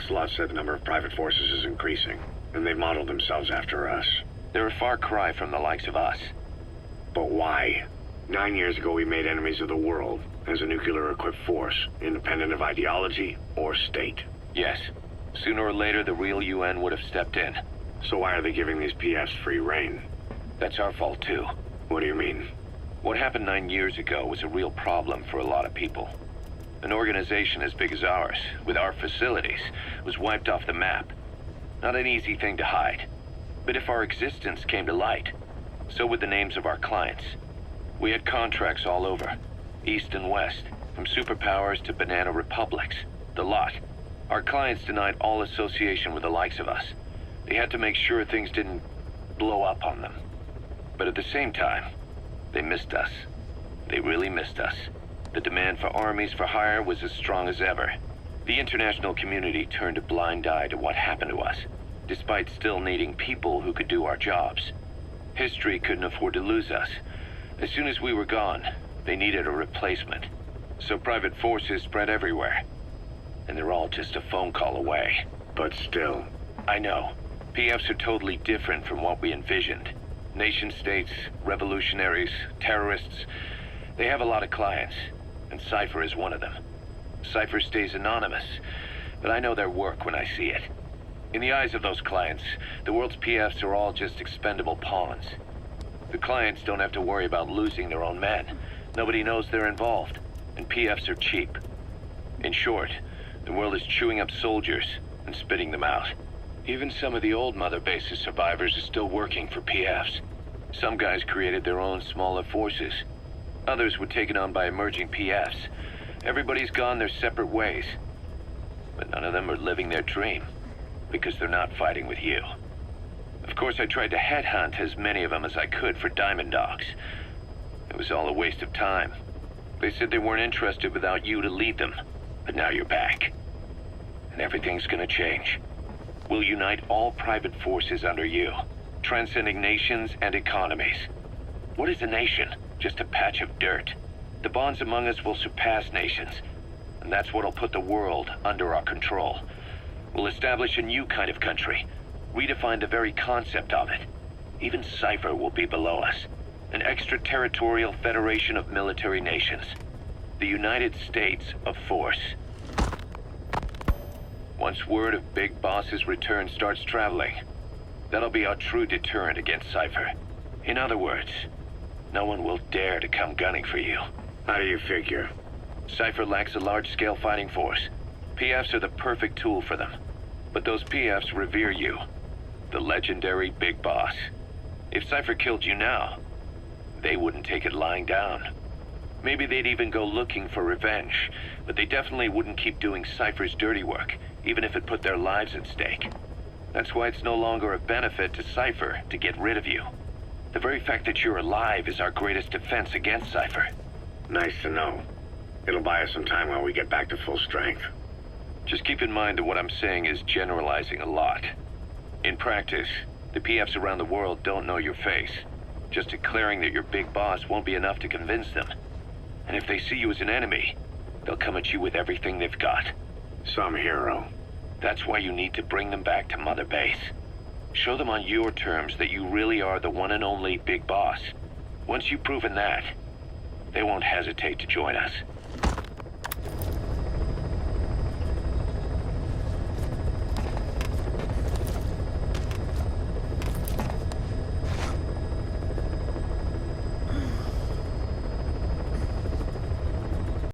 Ocelot said the number of private forces is increasing, and they've modeled themselves after us. They're a far cry from the likes of us. But why? 9 years ago we made enemies of the world as a nuclear-equipped force, independent of ideology or state. Yes. Sooner or later, the real UN would have stepped in. So why are they giving these PFs free rein? That's our fault, too. What do you mean? What happened 9 years ago was a real problem for a lot of people. An organization as big as ours, with our facilities, was wiped off the map. Not an easy thing to hide. But if our existence came to light, so would the names of our clients. We had contracts all over, east and west, from superpowers to banana republics, the lot. Our clients denied all association with the likes of us. They had to make sure things didn't blow up on them. But at the same time, they missed us. They really missed us. The demand for armies for hire was as strong as ever. The international community turned a blind eye to what happened to us, despite still needing people who could do our jobs. History couldn't afford to lose us. As soon as we were gone, they needed a replacement. So private forces spread everywhere. And they're all just a phone call away. But still. I know. PFs are totally different from what we envisioned. Nation-states, revolutionaries, terrorists. They have a lot of clients, and Cypher is one of them. Cypher stays anonymous, but I know their work when I see it. In the eyes of those clients, the world's PFs are all just expendable pawns. The clients don't have to worry about losing their own men. Nobody knows they're involved, and PFs are cheap. In short, the world is chewing up soldiers and spitting them out. Even some of the old Mother Base's survivors are still working for PFs. Some guys created their own smaller forces. Others were taken on by emerging PFs. Everybody's gone their separate ways. But none of them are living their dream, because they're not fighting with you. Of course, I tried to headhunt as many of them as I could for Diamond Dogs. It was all a waste of time. They said they weren't interested without you to lead them. But now you're back. And everything's gonna change. We'll unite all private forces under you, transcending nations and economies. What is a nation? Just a patch of dirt. The bonds among us will surpass nations, and that's what'll put the world under our control. We'll establish a new kind of country, redefine the very concept of it. Even Cypher will be below us, an extraterritorial federation of military nations. The United States of Force. Once word of Big Boss's return starts traveling, that'll be our true deterrent against Cypher. In other words, no one will dare to come gunning for you. How do you figure? Cypher lacks a large-scale fighting force. PFs are the perfect tool for them. But those PFs revere you, the legendary Big Boss. If Cypher killed you now, they wouldn't take it lying down. Maybe they'd even go looking for revenge, but they definitely wouldn't keep doing Cypher's dirty work, even if it put their lives at stake. That's why it's no longer a benefit to Cypher to get rid of you. The very fact that you're alive is our greatest defense against Cypher. Nice to know. It'll buy us some time while we get back to full strength. Just keep in mind that what I'm saying is generalizing a lot. In practice, the PFs around the world don't know your face. Just declaring that you're Big Boss won't be enough to convince them. And if they see you as an enemy, they'll come at you with everything they've got. Some hero. That's why you need to bring them back to Mother Base. Show them on your terms that you really are the one and only Big Boss. Once you've proven that, they won't hesitate to join us.